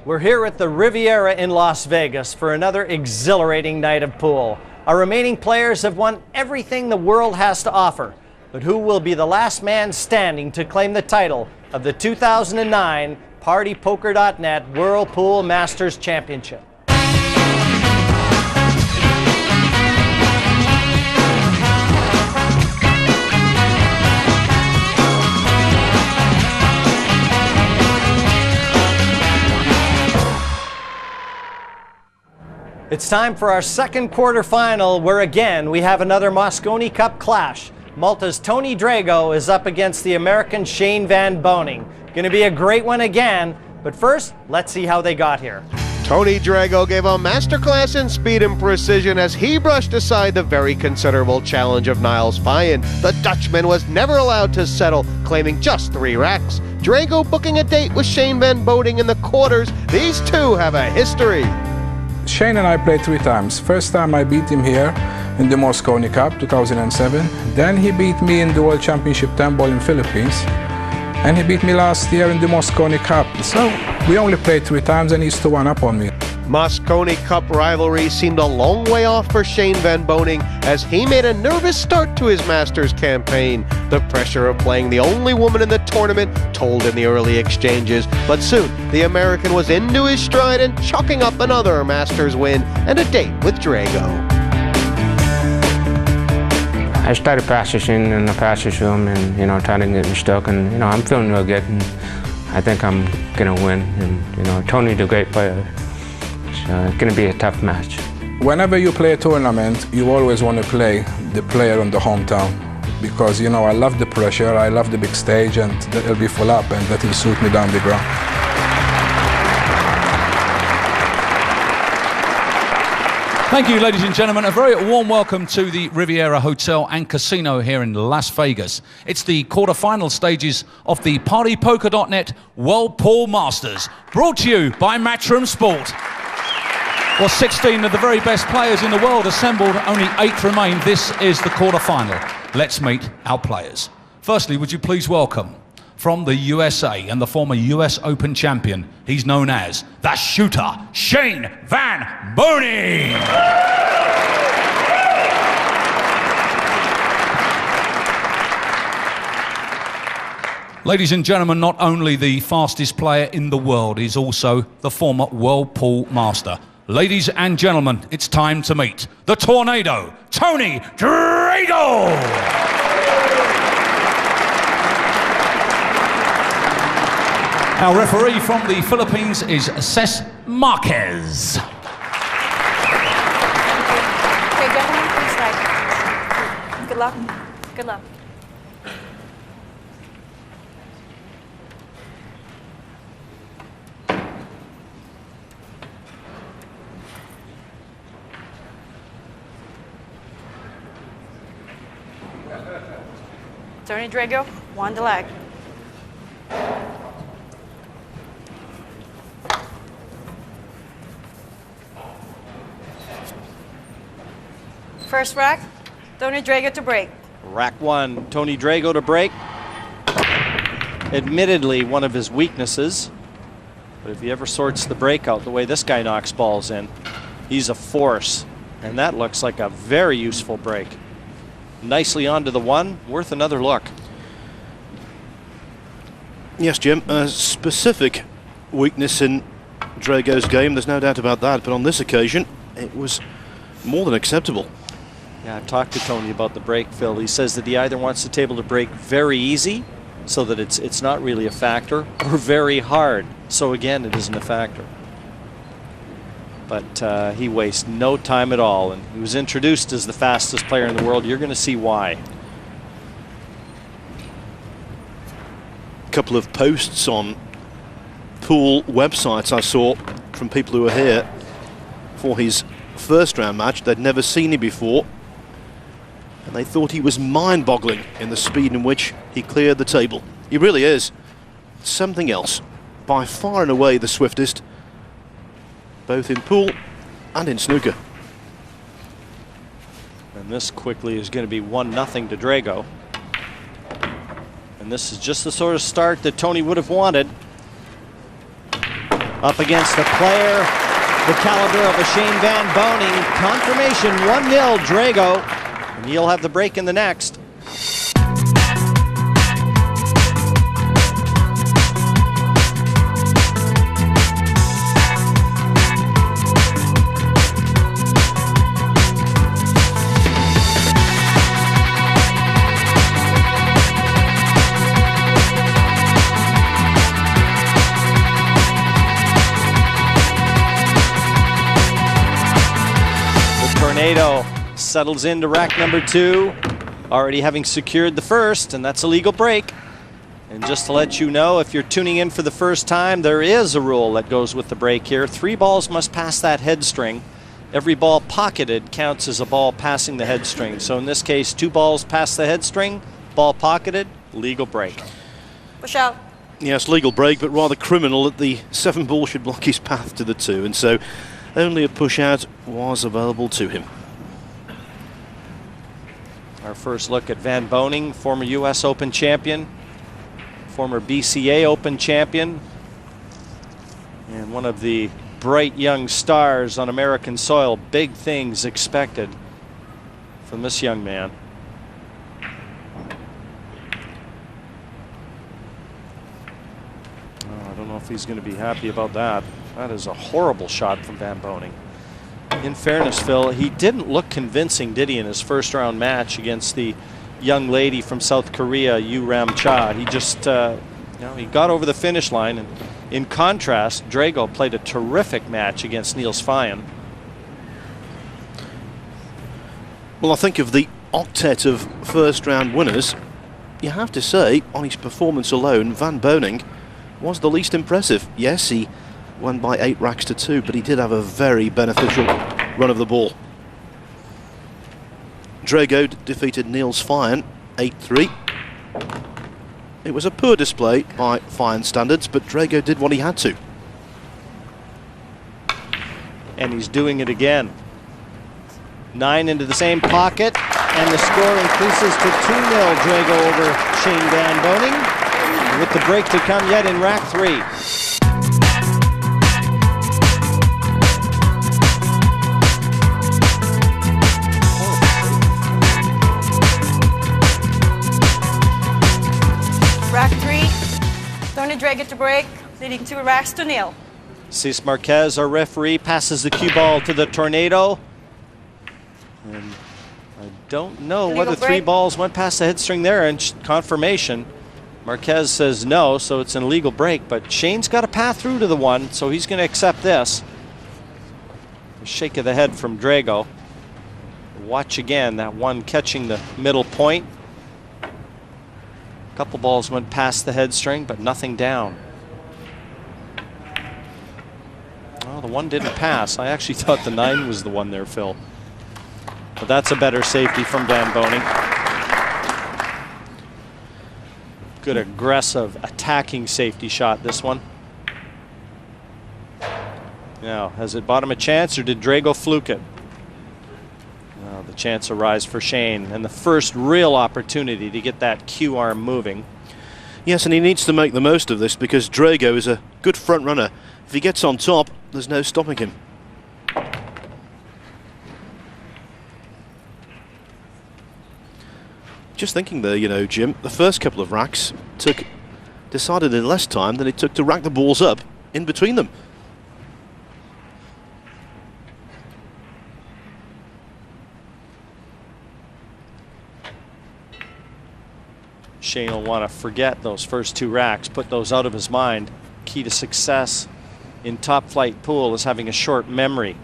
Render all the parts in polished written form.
We're here at the Riviera in Las Vegas for another exhilarating night of pool. Our remaining players have won everything the world has to offer. But who will be the last man standing to claim the title of the 2009 PartyPoker.net World Pool Masters Championship? It's time for our second quarterfinal, where again we have another Moscone Cup clash. Malta's Tony Drago is up against the American Shane Van Boening. Going to be a great one again, but first, let's see how they got here. Tony Drago gave a masterclass in speed and precision as he brushed aside the very considerable challenge of Niles Fyan. The Dutchman was never allowed to settle, claiming just 3 racks. Drago booking a date with Shane Van Boening in the quarters. These two have a history. Shane and I played 3 times. First time I beat him here in the Moscone Cup 2007. Then he beat me in the World Championship 10 ball in Philippines. And he beat me last year in the Moscone Cup. So we only played 3 times and he's 2-1 up on me. Moscone Cup rivalry seemed a long way off for Shane Van Boening as he made a nervous start to his Masters campaign. The pressure of playing the only woman in the tournament told in the early exchanges, but soon the American was into his stride and chalking up another Masters win and a date with Drago. I started practicing and I practiced with him and, trying to get me stuck, and, I'm feeling real good, and I think I'm going to win. And, Tony's a great player. It's going to be a tough match. Whenever you play a tournament, you always want to play the player on the hometown because, I love the pressure, I love the big stage, and that will be full up and that will suit me down the ground. Thank you, ladies and gentlemen. A very warm welcome to the Riviera Hotel and Casino here in Las Vegas. It's the quarterfinal stages of the PartyPoker.net World Pool Masters, brought to you by Matchroom Sport. Well, 16 of the very best players in the world assembled, only 8 remain. This is the quarterfinal. Let's meet our players. Firstly, would you please welcome, from the USA and the former US Open champion, he's known as the Shooter, Shane Van Boening. Ladies and gentlemen, not only the fastest player in the world, he's also the former World Pool Master. Ladies and gentlemen, it's time to meet the Tornado, Tony Drago! Our referee from the Philippines is Ces Marquez. Okay, gentlemen, please right. Good luck. Good luck. Tony Drago, won the leg. First rack, Tony Drago to break. Rack 1, Tony Drago to break. Admittedly, one of his weaknesses, but if he ever sorts the break out the way this guy knocks balls in, he's a force. And that looks like a very useful break. Nicely onto the 1, worth another look. Yes, Jim, a specific weakness in Drago's game, there's no doubt about that, but on this occasion, it was more than acceptable. Yeah, I've talked to Tony about the break, Phil. He says that he either wants the table to break very easy, so that it's not really a factor, or very hard, so again, it isn't a factor. But he wastes no time at all, and he was introduced as the fastest player in the world. You're going to see why. A couple of posts on pool websites I saw from people who were here for his first round match. They'd never seen him before, and they thought he was mind-boggling in the speed in which he cleared the table. He really is something else. By far and away the swiftest, both in pool and in snooker. And this quickly is going to be 1-0 to Drago. And this is just the sort of start that Tony would have wanted. Up against a player the caliber of a Shane Van Boening. Confirmation 1-0 Drago. And he'll have the break in the next. Tornado settles into rack number 2, already having secured the first, and that's a legal break. And just to let you know, if you're tuning in for the first time, there is a rule that goes with the break here. 3 balls must pass that head string. Every ball pocketed counts as a ball passing the head string. So in this case, 2 balls past the head string, ball pocketed, legal break. Push out. Yes, legal break, but rather criminal that the 7 ball should block his path to the 2, and so only a push out was available to him. Our first look at Van Boening, former US Open champion, former BCA Open champion, and one of the bright young stars on American soil. Big things expected from this young man. Oh, I don't know if he's going to be happy about that. That is a horrible shot from Van Boening. In fairness, Phil, he didn't look convincing, did he, in his first round match against the young lady from South Korea, Yu Ram Cha. He just, he got over the finish line. And in contrast, Drago played a terrific match against Niels Feijen. Well, I think of the octet of first round winners, you have to say, on his performance alone, Van Boening was the least impressive. Yes, he won by 8 racks to 2, but he did have a very beneficial run of the ball. Drago defeated Niels Feijen 8-3. It was a poor display by Feijen standards, but Drago did what he had to. And he's doing it again. 9 into the same pocket, and the score increases to 2-0 Drago over Shane Van Boening, with the break to come yet in rack 3. Rack 3. Tony Drago to break, leading 2 racks to 0. Cis Marquez, our referee, passes the cue ball to the Tornado. And I don't know Legal whether 3 break. balls went past the head string there, and confirmation. Marquez says no, so it's an illegal break, but Shane's got a path through to the 1, so he's going to accept this. A shake of the head from Drago. Watch again, that 1 catching the middle point. A couple balls went past the head string, but nothing down. Well, the 1 didn't pass. I actually thought the 9 was the one there, Phil. But that's a better safety from Van Boening. Good aggressive attacking safety shot, this one. Now, has it bought him a chance, or did Drago fluke it? The chance arrives for Shane, and the first real opportunity to get that Q arm moving. Yes, and he needs to make the most of this, because Drago is a good front runner. If he gets on top, there's no stopping him. Just thinking there, you know, Jim, the first couple of racks decided in less time than it took to rack the balls up in between them. Shane will want to forget those first 2 racks, put those out of his mind. Key to success in top flight pool is having a short memory.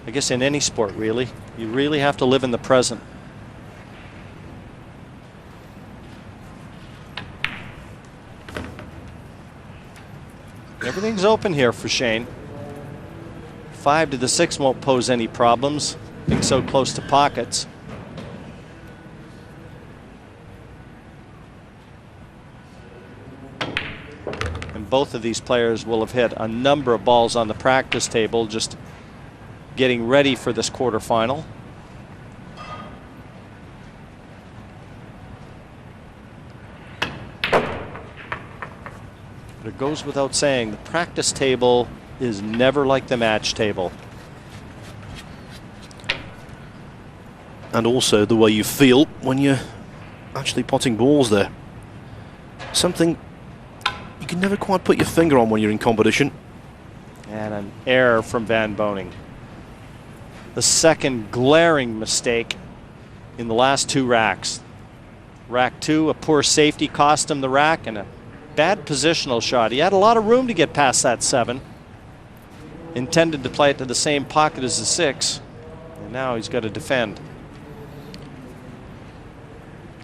I guess in any sport, really. You really have to live in the present. Everything's open here for Shane. 5 to the 6 won't pose any problems, being so close to pockets. And both of these players will have hit a number of balls on the practice table, just getting ready for this quarterfinal. But it goes without saying, the practice table is never like the match table. And also the way you feel when you're actually potting balls there. Something you can never quite put your finger on when you're in competition. And an error from Van Boening. The second glaring mistake in the last 2 racks. Rack 2, a poor safety cost him the rack, and a bad positional shot. He had a lot of room to get past that 7. Intended to play it to the same pocket as the 6. And now he's got to defend.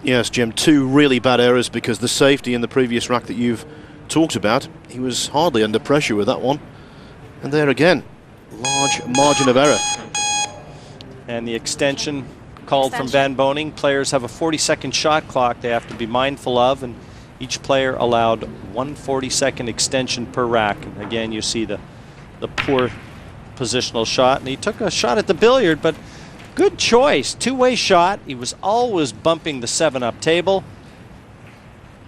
Yes, Jim, 2 really bad errors because the safety in the previous rack that you've talked about, he was hardly under pressure with that one. And there again, large margin of error. And the extension called from Van Boening. Players have a 40-second shot clock they have to be mindful of, and each player allowed 1 40-second extension per rack. And again, you see the poor positional shot, and he took a shot at the billiard, but good choice. 2-way shot. He was always bumping the 7-up table.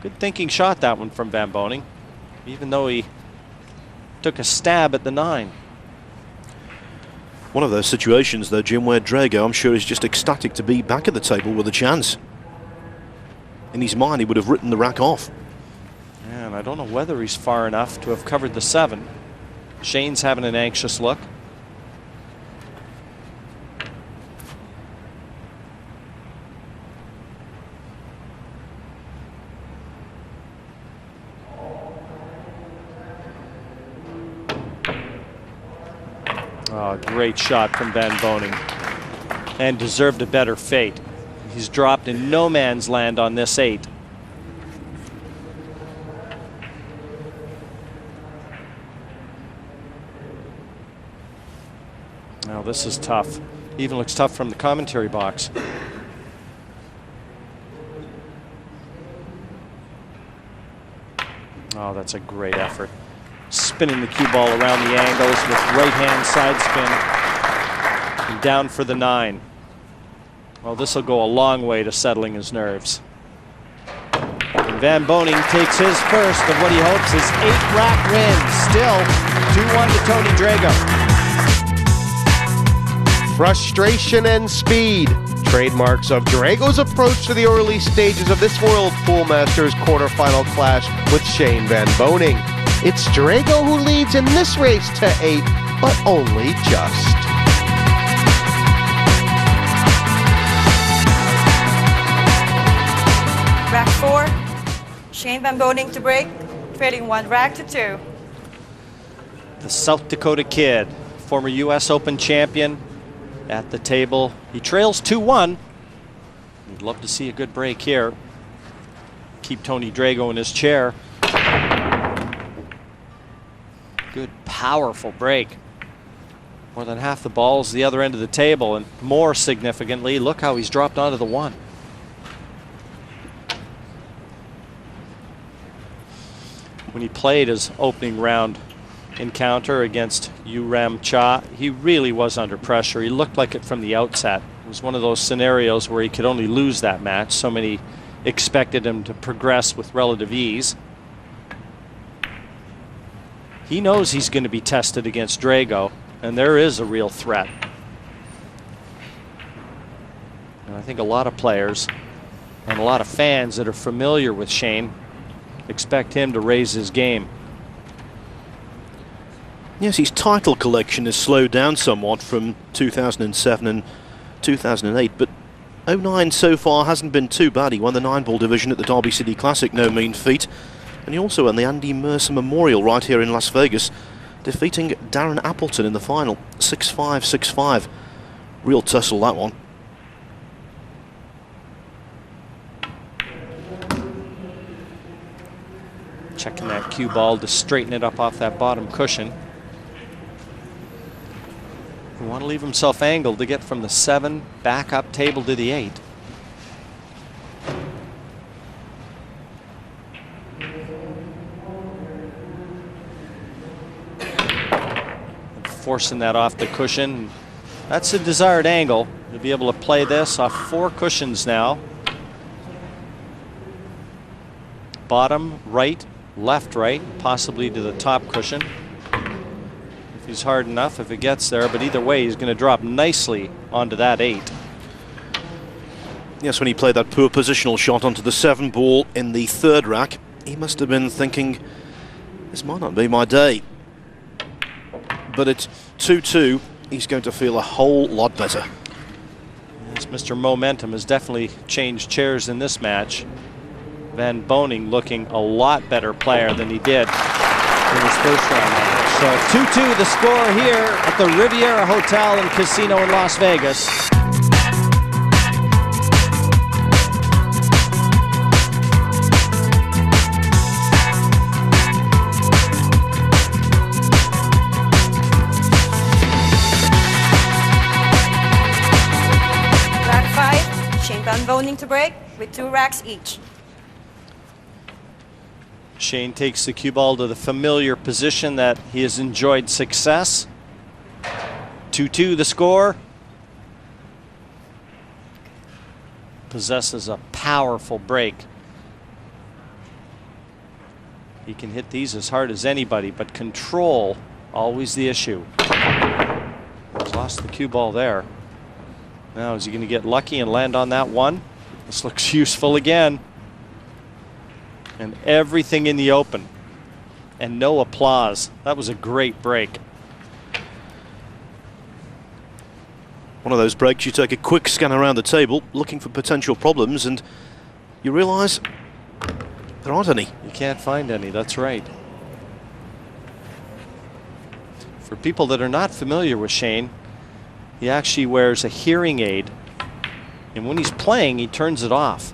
Good thinking shot, that one from Van Boening, even though he took a stab at the 9. One of those situations, though, Jim, where Drago, I'm sure, is just ecstatic to be back at the table with a chance. In his mind, he would have written the rack off. And I don't know whether he's far enough to have covered the 7. Shane's having an anxious look. Oh, great shot from Van Boening, and deserved a better fate. He's dropped in no man's land on this 8. Now this is tough. Even looks tough from the commentary box. Oh, that's a great effort. Spinning the cue ball around the angles with right-hand side spin. And down for the 9. Well, this will go a long way to settling his nerves. And Van Boening takes his first of what he hopes is 8-rack wins. Still 2-1 to Tony Drago. Frustration and speed, trademarks of Drago's approach to the early stages of this World Pool Masters quarterfinal clash with Shane Van Boening. It's Drago who leads in this race to 8, but only just. Rack 4, Shane Van Boening to break, trading 1 rack to 2. The South Dakota kid, former U.S. Open champion, at the table. He trails 2-1. We'd love to see a good break here. Keep Tony Drago in his chair. Good, powerful break. More than half the ball's the other end of the table, and more significantly, look how he's dropped onto the 1. When he played his opening round encounter against Yu Ram Cha, he really was under pressure. He looked like it from the outset. It was one of those scenarios where he could only lose that match. So many expected him to progress with relative ease. He knows he's going to be tested against Drago, and there is a real threat. And I think a lot of players and a lot of fans that are familiar with Shane expect him to raise his game. Yes, his title collection has slowed down somewhat from 2007 and 2008, but 09 so far hasn't been too bad. He won the 9-ball division at the Derby City Classic, no mean feat. And he also won the Andy Mercer Memorial right here in Las Vegas, defeating Darren Appleton in the final, 6-5, 6-5. Real tussle, that one. Checking that cue ball to straighten it up off that bottom cushion. He want to leave himself angled to get from the 7 back up table to the 8. Forcing that off the cushion. That's a desired angle. You'll be able to play this off 4 cushions now. Bottom, right, left, right, possibly to the top cushion. If he's hard enough, if it gets there, but either way, he's going to drop nicely onto that 8. Yes, when he played that poor positional shot onto the 7 ball in the 3rd rack, he must have been thinking, this might not be my day. But it's 2-2. He's going to feel a whole lot better. Yes, Mr. Momentum has definitely changed chairs in this match. Van Boening looking a lot better player than he did in his first round match. So 2-2 the score here at the Riviera Hotel and Casino in Las Vegas. Van Boening to break with 2 racks each. Shane takes the cue ball to the familiar position that he has enjoyed success. 2-2 the score. Possesses a powerful break. He can hit these as hard as anybody, but control, always the issue. He's lost the cue ball there. Now, is he going to get lucky and land on that 1? This looks useful again. And everything in the open. And no applause. That was a great break. One of those breaks, you take a quick scan around the table, looking for potential problems, and you realize there aren't any. You can't find any, that's right. For people that are not familiar with Shane, he actually wears a hearing aid, and when he's playing, he turns it off.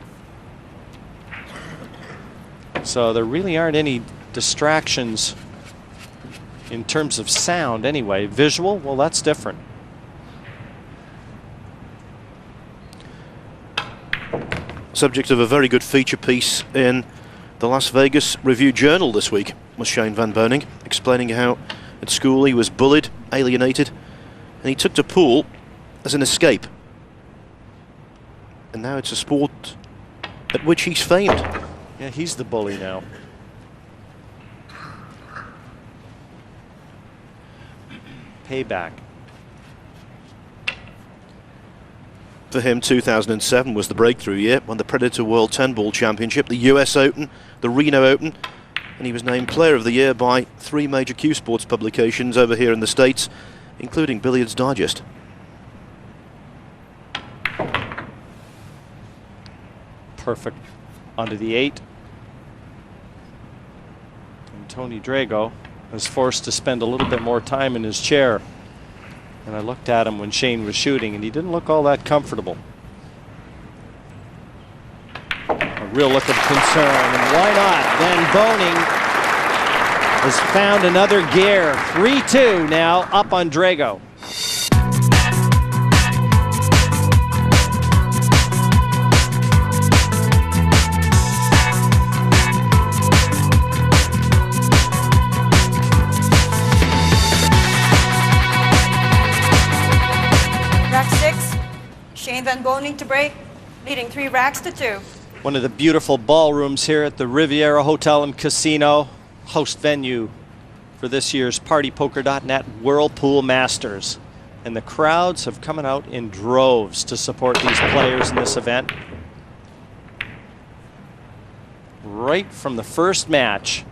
So there really aren't any distractions in terms of sound anyway. Visual, well, that's different. Subject of a very good feature piece in the Las Vegas Review-Journal this week was Shane Van Boening, explaining how at school he was bullied, alienated, and he took to pool as an escape. And now it's a sport at which he's famed. Yeah, he's the bully now. Payback. For him, 2007 was the breakthrough year, won the Predator World 10-Ball Championship, the US Open, the Reno Open, and he was named Player of the Year by 3 major Q Sports publications over here in the States, including Billiards Digest. Perfect. Onto the 8. And Tony Drago was forced to spend a little bit more time in his chair. And I looked at him when Shane was shooting, and he didn't look all that comfortable. A real look of concern, and why not? Van Boening has found another gear. 3-2 now, up on Drago. Rack 6, Shane Van Boening to break, leading 3 racks to 2. One of the beautiful ballrooms here at the Riviera Hotel and Casino, host venue for this year's PartyPoker.net Whirlpool Masters. And the crowds have come out in droves to support these players in this event. Right from the first match.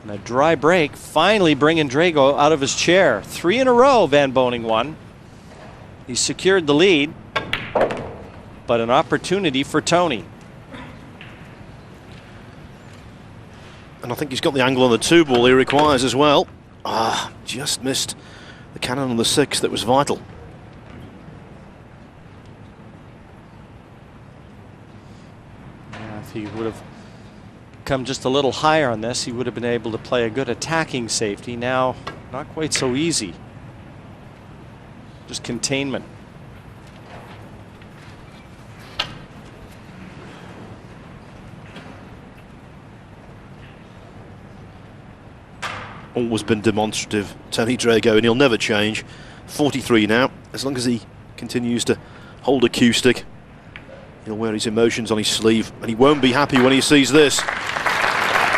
And a dry break, finally bringing Drago out of his chair. 3 in a row, Van Boening won. He secured the lead, but an opportunity for Tony. And I think he's got the angle on the 2-ball he requires as well. Ah, just missed the cannon on the 6 that was vital. Yeah, if he would have come just a little higher on this, he would have been able to play a good attacking safety. Now, not quite so easy. Just containment. Always been demonstrative, Tony Drago, and he'll never change. 43 now. As long as he continues to hold a cue stick, he'll wear his emotions on his sleeve, and he won't be happy when he sees this.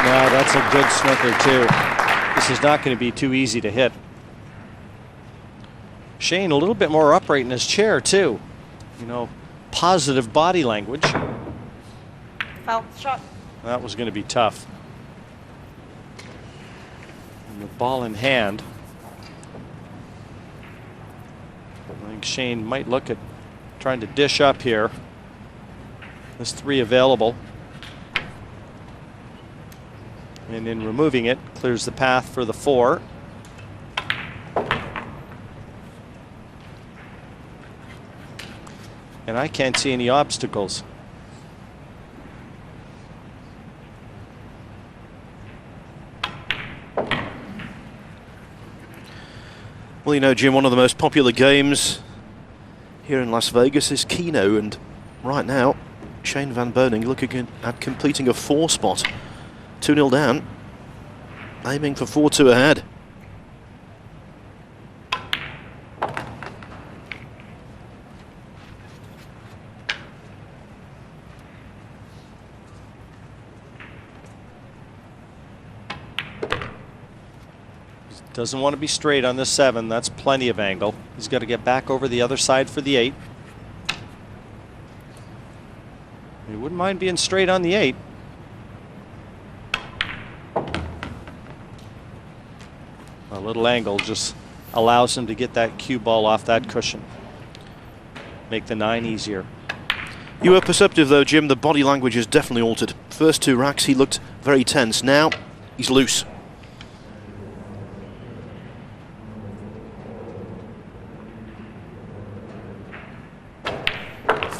No, that's a good snooker too. This is not going to be too easy to hit. Shane a little bit more upright in his chair too. You know, positive body language. Foul shot. That was going to be tough. And the ball in hand. I think Shane might look at trying to dish up here. There's 3 available. And in removing it, clears the path for the 4. And I can't see any obstacles. Well, you know, Jim, one of the most popular games here in Las Vegas is Keno, and right now, Shane Van Boening looking at completing a 4 spot. 2-0 down, aiming for 4-2 ahead. Doesn't want to be straight on this 7. That's plenty of angle. He's got to get back over the other side for the 8. He wouldn't mind being straight on the 8. A little angle just allows him to get that cue ball off that cushion. Make the 9 easier. You were perceptive though, Jim. The body language has definitely altered. First 2 racks he looked very tense. Now he's loose.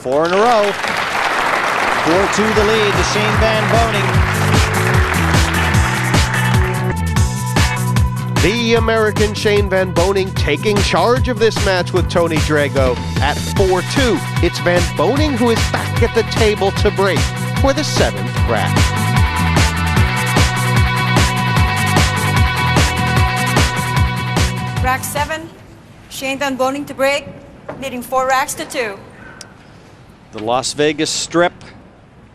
4 in a row. 4-2 the lead to Shane Van Boening. The American Shane Van Boening taking charge of this match with Tony Drago at 4-2. It's Van Boening who is back at the table to break for the 7th rack. Rack 7, Shane Van Boening to break, leading 4 racks to 2. The Las Vegas Strip,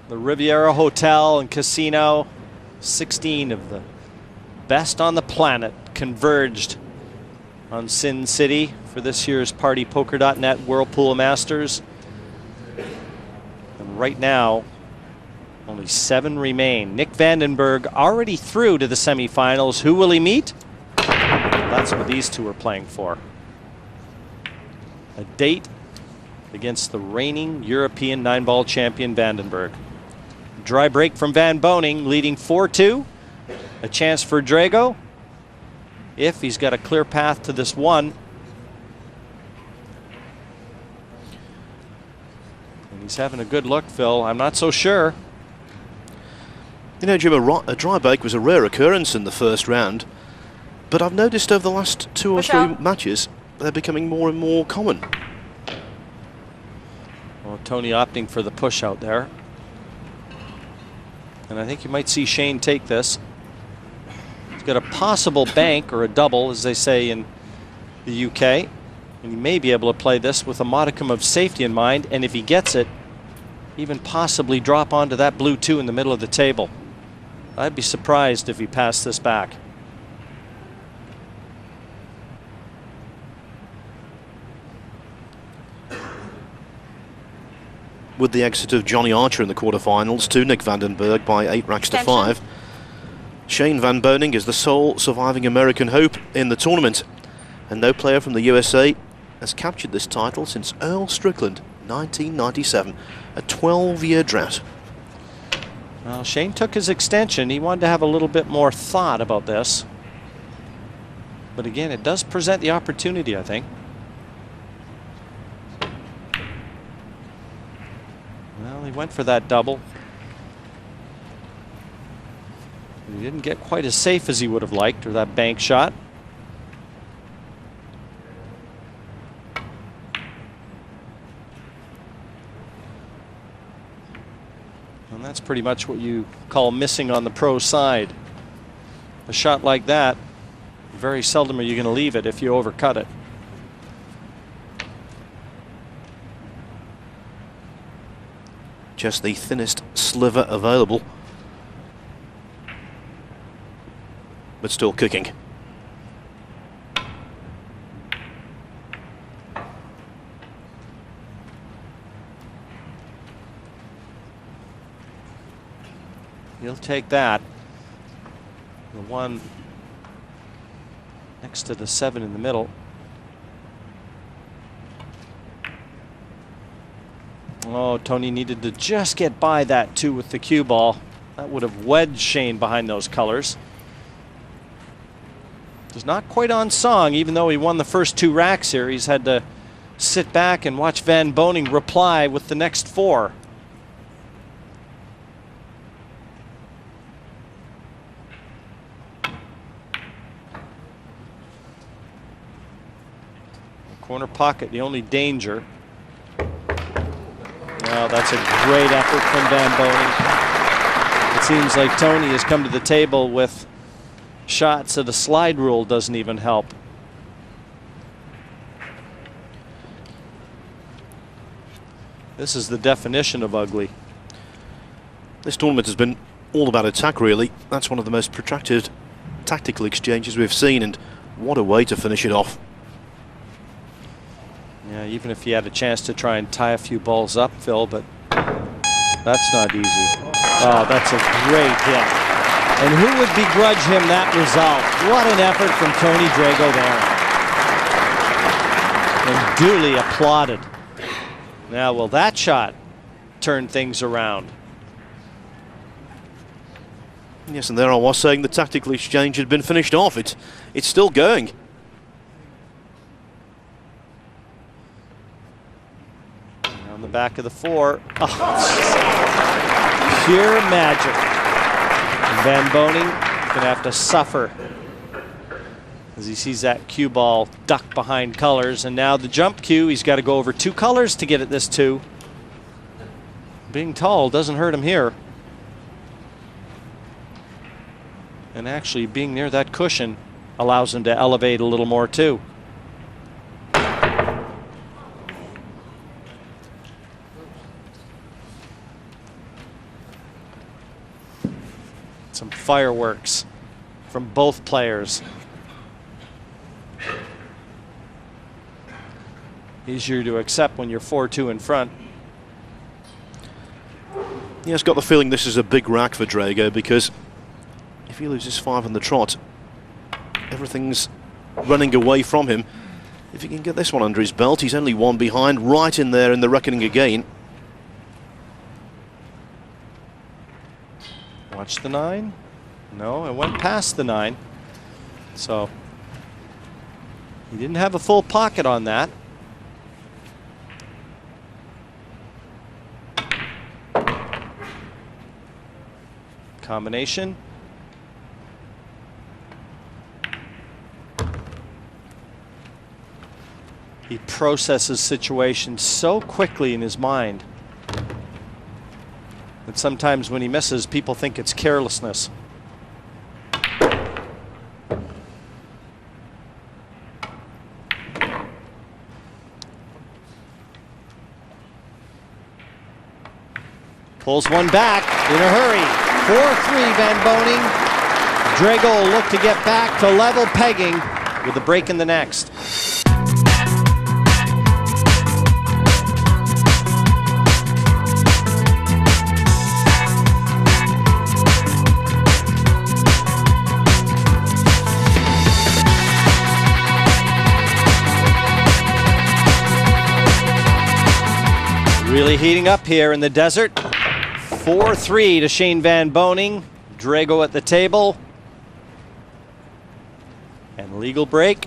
the Riviera Hotel and Casino, 16 of the best on the planet converged on Sin City for this year's PartyPoker.net Whirlpool Masters. And right now, only 7 remain. Nick Vandenberg already through to the semifinals. Who will he meet? That's what these 2 are playing for. A date against the reigning European 9-ball champion Vandenberg. Dry break from Van Boening, leading 4-2. A chance for Drago, if he's got a clear path to this 1. And he's having a good look, Phil. I'm not so sure. You know, Jim, a dry break was a rare occurrence in the first round, but I've noticed over the last 2 or 3 matches, they're becoming more and more common. Well, Tony opting for the push out there. And I think you might see Shane take this. He's got a possible bank or a double, as they say in the UK. And he may be able to play this with a modicum of safety in mind. And if he gets it, even possibly drop onto that blue 2 in the middle of the table. I'd be surprised if he passed this back. With the exit of Johnny Archer in the quarterfinals to Nick Vandenberg by 8 racks to 5, Shane Van Boening is the sole surviving American hope in the tournament, and no player from the USA has captured this title since Earl Strickland, 1997, a 12-year drought. Well, Shane took his extension. He wanted to have a little bit more thought about this. But again, it does present the opportunity, I think. Well, he went for that double. He didn't get quite as safe as he would have liked, or that bank shot. And that's pretty much what you call missing on the pro side. A shot like that, very seldom are you going to leave it if you overcut it. Just the thinnest sliver available. but still kicking. He'll take that. The one next to the 7 in the middle. Oh, Tony needed to just get by that 2 with the cue ball. That would have wedged Shane behind those colors. It's not quite on song, even though he won the first 2 racks here. He's had to sit back and watch Van Boening reply with the next 4. Corner pocket, the only danger. Now that's a great effort from Van Boening. It seems like Tony has come to the table with shots that a slide rule doesn't even help. This is the definition of ugly. This tournament has been all about attack, really. That's one of the most protracted tactical exchanges we've seen, and what a way to finish it off. Yeah, even if he had a chance to try and tie a few balls up, Phil, but that's not easy. Oh, that's a great hit. And who would begrudge him that result? What an effort from Tony Drago there. And duly applauded. Now, will that shot turn things around? Yes, and there I was saying the tactical exchange had been finished off. It's still going. On the back of the 4. Oh, pure magic. Van Boening going to have to suffer as he sees that cue ball duck behind colors. And now the jump cue, he's got to go over 2 colors to get at this 2. Being tall doesn't hurt him here. And actually being near that cushion allows him to elevate a little more too. Some fireworks from both players. Easier to accept when you're 4-2 in front. He has got the feeling this is a big rack for Drago, because if he loses 5 on the trot, everything's running away from him. If he can get this one under his belt, he's only 1 behind, right in there in the reckoning again. Watch the 9. No, it went past the 9. So he didn't have a full pocket on that. Combination. He processes situations so quickly in his mind that sometimes when he misses, people think it's carelessness. Pulls one back in a hurry. 4-3 Van Boening. Drago will look to get back to level pegging with a break in the next. Really heating up here in the desert. 4-3 to Shane Van Boening. Drago at the table. And legal break.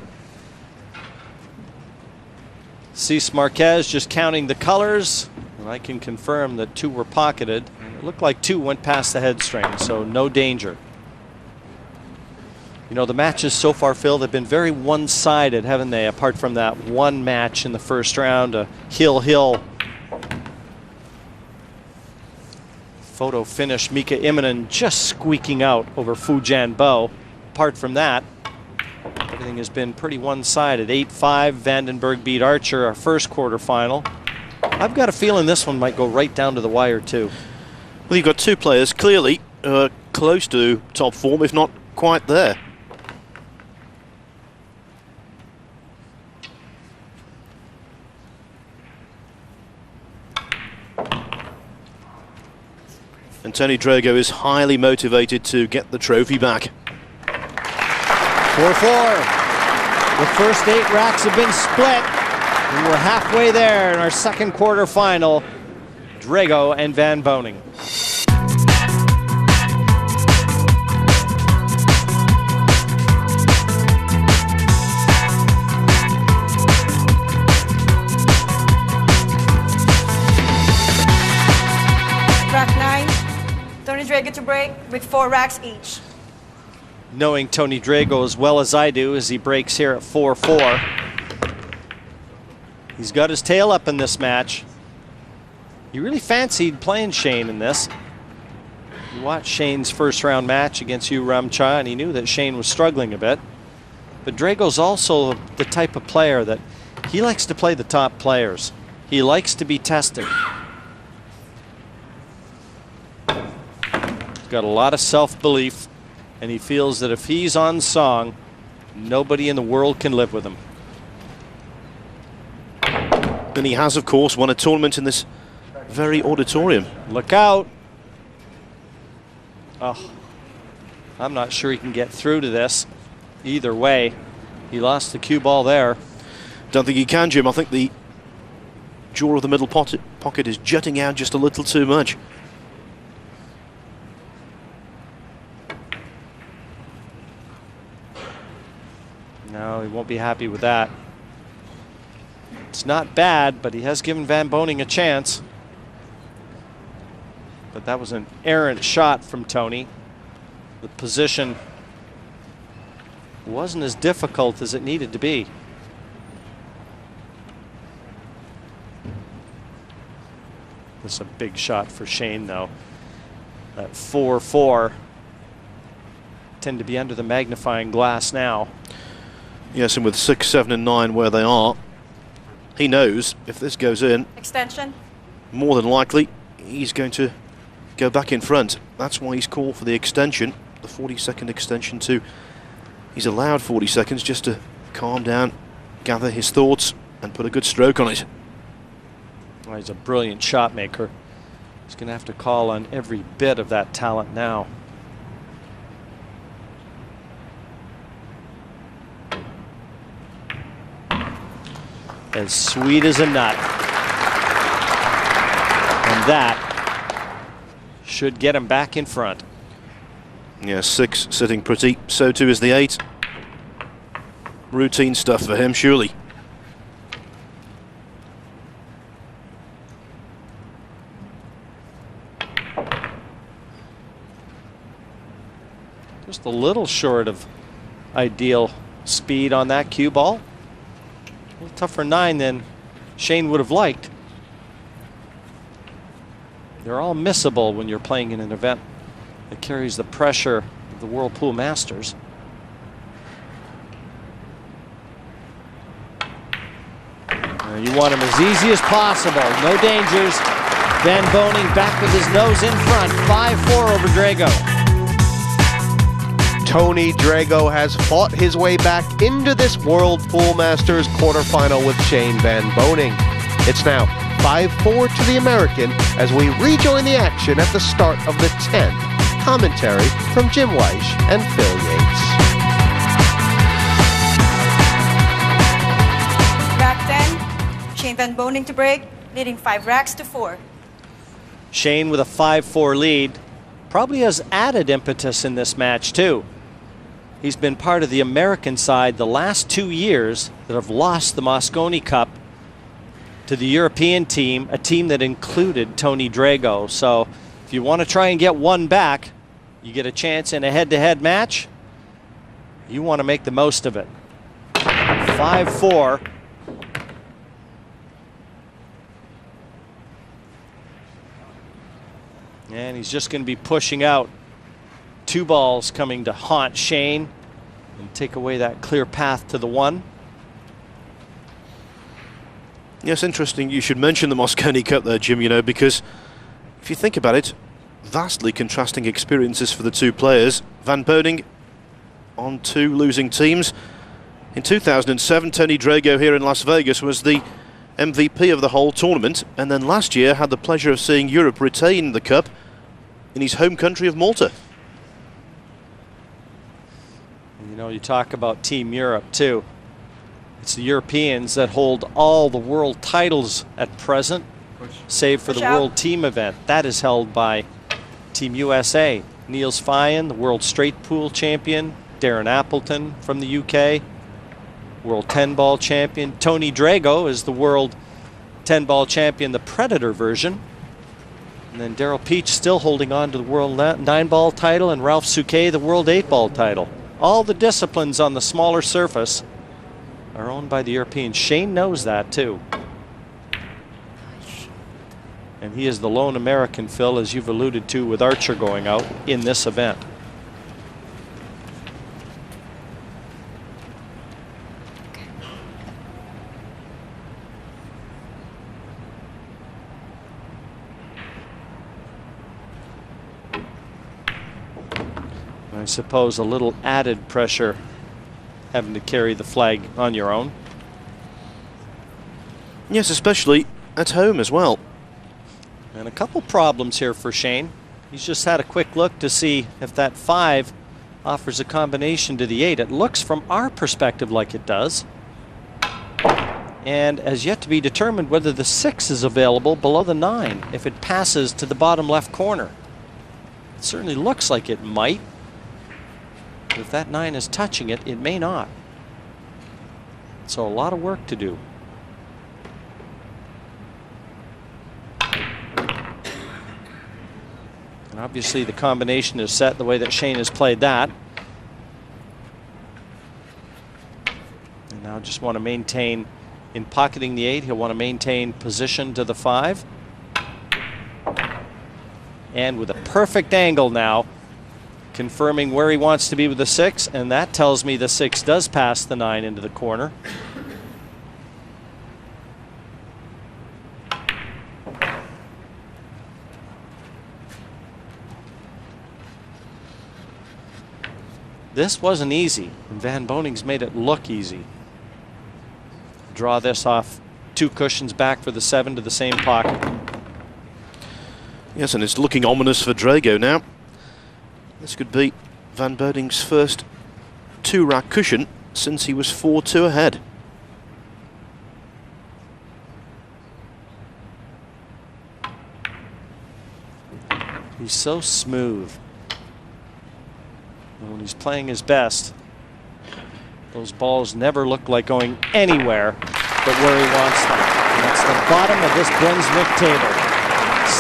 Cease Marquez just counting the colors. And I can confirm that 2 were pocketed. And it looked like 2 went past the head string, so no danger. You know, the matches so far, Phil, they've been very one-sided, haven't they? Apart from that one match in the first round, a hill-hill photo finish, Mika Immonen just squeaking out over Fu Jianbo. Apart from that, everything has been pretty one-sided. 8-5, Vandenberg beat Archer, our first quarterfinal. I've got a feeling this one might go right down to the wire too. Well, you've got 2 players clearly close to top form, if not quite there. And Tony Drago is highly motivated to get the trophy back. 4-4. The first 8 racks have been split, and we're halfway there in our second quarterfinal. Drago and Van Boening. Rack 9, Tony Drago to break with 4 racks each. Knowing Tony Drago as well as I do, as he breaks here at 4-4. He's got his tail up in this match. He really fancied playing Shane in this. You watched Shane's first round match against Yu Ramcha, and he knew that Shane was struggling a bit. But Drago's also the type of player that he likes to play the top players. He likes to be tested. He's got a lot of self-belief, and he feels that if he's on song, nobody in the world can live with him. And he has, of course, won a tournament in this very auditorium. Look out. Oh, I'm not sure he can get through to this. Either way, he lost the cue ball there. Don't think he can, Jim. I think the jaw of the middle pocket is jutting out just a little too much. No, he won't be happy with that. It's not bad, but he has given Van Boening a chance. But that was an errant shot from Tony. The position wasn't as difficult as it needed to be. This is a big shot for Shane, though. That 4-4 tend to be under the magnifying glass now. Yes, and with 6, 7, and 9 where they are, he knows if this goes in, Extension. more than likely he's going to go back in front. That's why he's called for the extension, the 40-second extension too. He's allowed 40 seconds just to calm down, gather his thoughts, and put a good stroke on it. Well, he's a brilliant shot maker. He's going to have to call on every bit of that talent now. As sweet as a nut. And that should get him back in front. Yeah, 6 sitting pretty. So too is the 8. Routine stuff for him, surely. Just a little short of ideal speed on that cue ball. A little tougher 9 than Shane would have liked. They're all missable when you're playing in an event that carries the pressure of the Whirlpool Masters. You want him as easy as possible. No dangers. Van Boening back with his nose in front. 5-4 over Drago. Tony Drago has fought his way back into this Whirlpool Masters quarterfinal with Shane Van Boening. It's now 5-4 to the American as we rejoin the action at the start of the 10th. Commentary from Jim Weish and Phil Yates. Rack 10, Shane Van Boening to break, leading 5 racks to 4. Shane with a 5-4 lead probably has added impetus in this match too. He's been part of the American side the last 2 years that have lost the Mosconi Cup to the European team, a team that included Tony Drago. So if you want to try and get one back, you get a chance in a head-to-head match. You want to make the most of it. 5-4. And he's just going to be pushing out 2 balls coming to haunt Shane and take away that clear path to the 1. Yes, interesting. You should mention the Mosconi Cup there, Jim, you know, because if you think about it, vastly contrasting experiences for the 2 players. Van Boening on 2 losing teams. In 2007, Tony Drago here in Las Vegas was the MVP of the whole tournament, and then last year had the pleasure of seeing Europe retain the cup in his home country of Malta. You know, you talk about Team Europe too. It's the Europeans that hold all the world titles at present, save for the World Team event. That is held by Team USA. Niels Fyen, the World Straight Pool champion. Darren Appleton from the UK, World 10-ball champion. Tony Drago is the World 10-ball champion, the Predator version. And then Daryl Peach still holding on to the World 9-ball title, and Ralph Souquet the World 8-ball title. All the disciplines on the smaller surface are owned by the Europeans. Shane knows that too. And he is the lone American, Phil, as you've alluded to, with Archer going out in this event. I suppose a little added pressure having to carry the flag on your own. Yes, especially at home as well. And a couple problems here for Shane. He's just had a quick look to see if that 5 offers a combination to the 8. It looks from our perspective like it does. And as yet to be determined whether the 6 is available below the 9 if it passes to the bottom left corner. It certainly looks like it might. But if that 9 is touching it, it may not. So a lot of work to do. And obviously the combination is set the way that Shane has played that. And now just want to maintain, in pocketing the 8, he'll want to maintain position to the 5. And with a perfect angle now, confirming where he wants to be with the 6, and that tells me the 6 does pass the 9 into the corner. This wasn't easy, and Van Boning's made it look easy. Draw this off 2 cushions back for the 7 to the same pocket. Yes, and it's looking ominous for Drago now. This could be Van Boning's first 2-rack cushion since he was 4-2 ahead. He's so smooth. And when he's playing his best, those balls never look like going anywhere but where he wants them. And that's the bottom of this Brunswick table.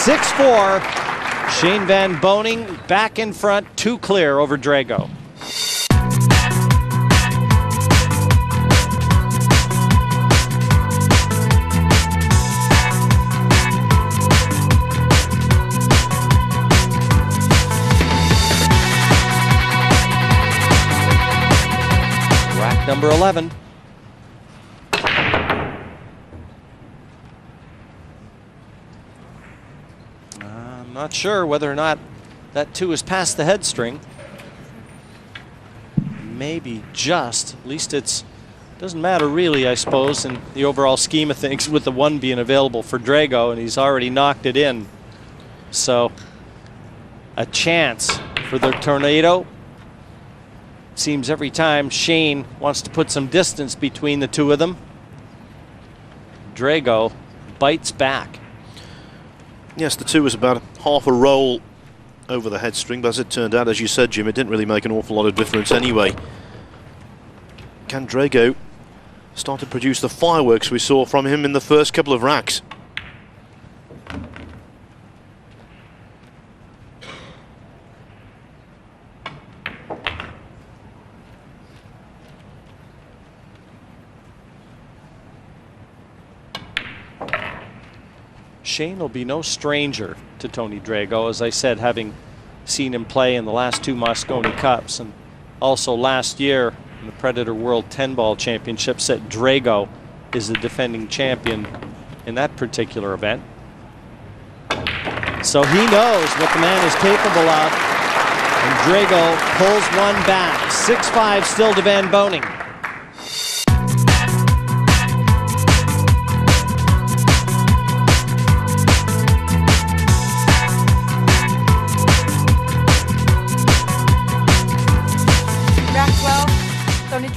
6-4. Shane Van Boning back in front, 2 clear over Drago. Rack number 11. Not sure whether or not that 2 is past the head string. Maybe just, at least it's, doesn't matter really, I suppose, in the overall scheme of things, with the 1 being available for Drago, and he's already knocked it in. So a chance for the tornado. Seems every time Shane wants to put some distance between the 2 of them, Drago bites back. Yes, the 2 was about half a roll over the head string, but as it turned out, as you said, Jim, it didn't really make an awful lot of difference anyway. Can Drago start to produce the fireworks we saw from him in the first couple of racks? Shane will be no stranger to Tony Drago, as I said, having seen him play in the last 2 Mosconi Cups, and also last year in the Predator World 10-ball championships that Drago is the defending champion in that particular event. So he knows what the man is capable of, and Drago pulls 1 back. 6-5 still to Van Boning.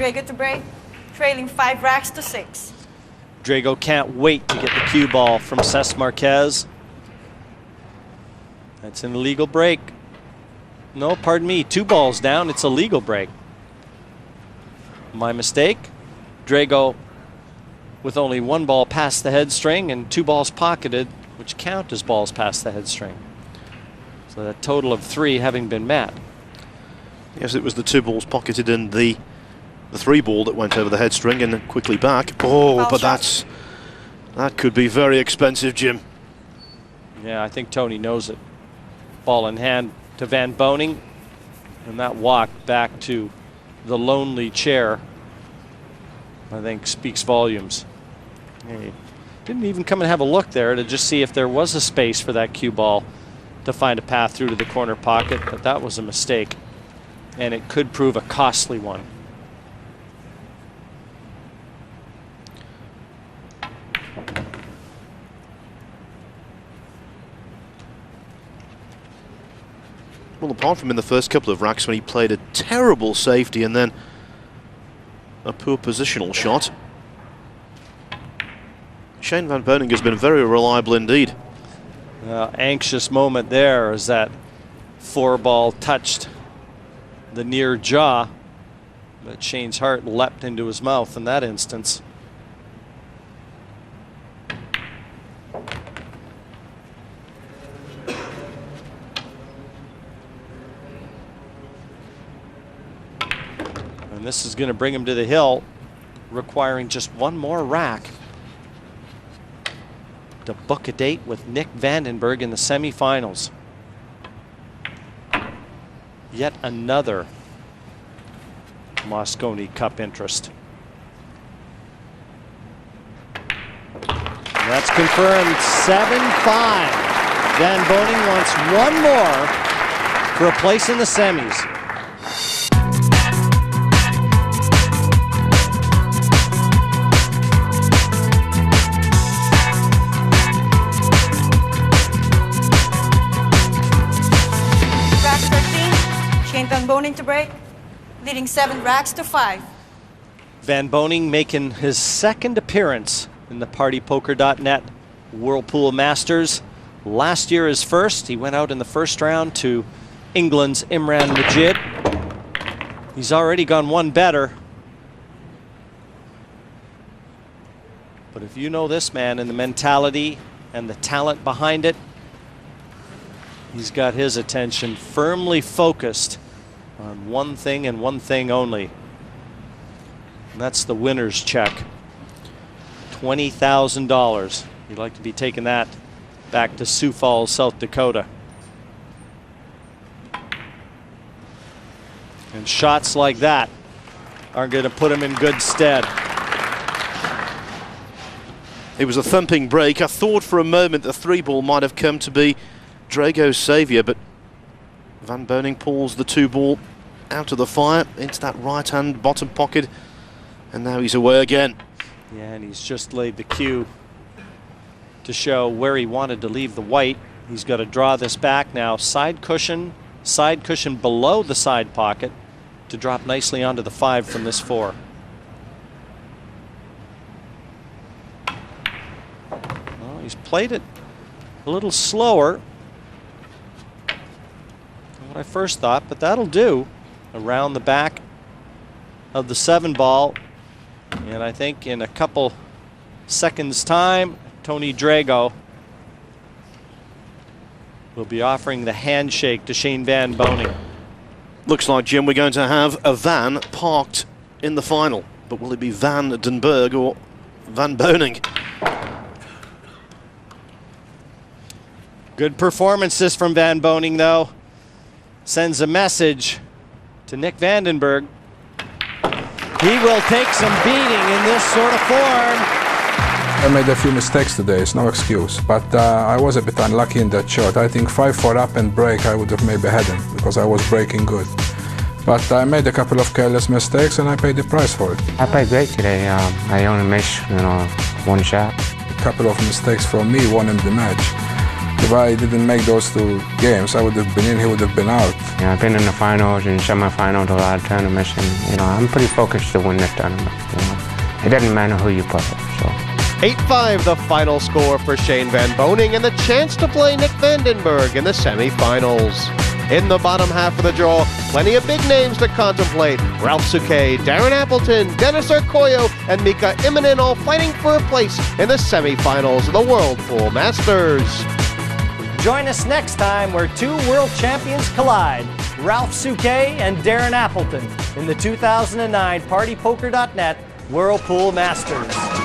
Drago to break, trailing 5 racks to 6. Drago can't wait to get the cue ball from Cesc Marquez. That's an illegal break. No, pardon me, 2 balls down. It's a legal break. My mistake. Drago with only 1 ball past the head string and 2 balls pocketed, which count as balls past the head string. So that total of 3 having been met. Yes, it was the 2 balls pocketed and the 3 ball that went over the head string and then quickly back. Oh, but that could be very expensive, Jim. Yeah, I think Tony knows it. Ball in hand to Van Boening, and that walk back to the lonely chair, I think, speaks volumes. He didn't even come and have a look there to just see if there was a space for that cue ball to find a path through to the corner pocket, but that was a mistake, and it could prove a costly one. Well, apart from in the first couple of racks when he played a terrible safety and then a poor positional shot, Shane Van Boening has been very reliable indeed. Anxious moment there as that 4 ball touched the near jaw, but Shane's heart leapt into his mouth in that instance. And this is going to bring him to the hill, requiring just 1 more rack to book a date with Nick Vandenberg in the semifinals. Yet another Mosconi Cup interest. And that's confirmed, 7-5. Van Boening wants 1 more for a place in the semis. Van Boening to break, leading 7 racks to 5. Van Boening making his 2nd appearance in the PartyPoker.net Whirlpool Masters. Last year his first. He went out in the first round to England's Imran Majid. He's already gone 1 better. But if you know this man and the mentality and the talent behind it, he's got his attention firmly focused on one thing and one thing only. And that's the winner's check. $20,000. You'd like to be taking that back to Sioux Falls, South Dakota. And shots like that are going to put him in good stead. It was a thumping break. I thought for a moment the 3 ball might have come to be Drago's saviour, but Van Boening pulls the 2 ball out of the fire into that right hand bottom pocket, and now he's away again. Yeah, and he's just laid the cue to show where he wanted to leave the white. He's got to draw this back now, side cushion below the side pocket to drop nicely onto the 5 from this 4. Well, he's played it a little slower than what I first thought, but that'll do. Around the back of the 7 ball, and I think in a couple seconds time Tony Drago will be offering the handshake to Shane Van Boening. Looks like, Jim, we're going to have a van parked in the final, but will it be Van den Berg or Van Boening? Good performances from Van Boening, though. Sends a message to Nick Vandenberg. He will take some beating in this sort of form. I made a few mistakes today, it's no excuse, but I was a bit unlucky in that shot. I think 5-4 up and break I would have maybe had him because I was breaking good. But I made a couple of careless mistakes and I paid the price for it. I played great today. I only missed, 1 shot. A couple of mistakes from me won him the match. If I didn't make those 2 games, I would have been in, he would have been out. Yeah, I've been in the finals and semifinals a lot of tournaments, and you know, I'm pretty focused to win this tournament. You know, it doesn't matter who you play. So 8-5 the final score for Shane Van Boening, and the chance to play Nick Vandenberg in the semifinals. In the bottom half of the draw, plenty of big names to contemplate. Ralph Souquet, Darren Appleton, Dennis Arcoyo, and Mika Immonen all fighting for a place in the semifinals of the World Pool Masters. Join us next time where 2 world champions collide, Ralph Souquet and Darren Appleton, in the 2009 PartyPoker.net World Pool Masters.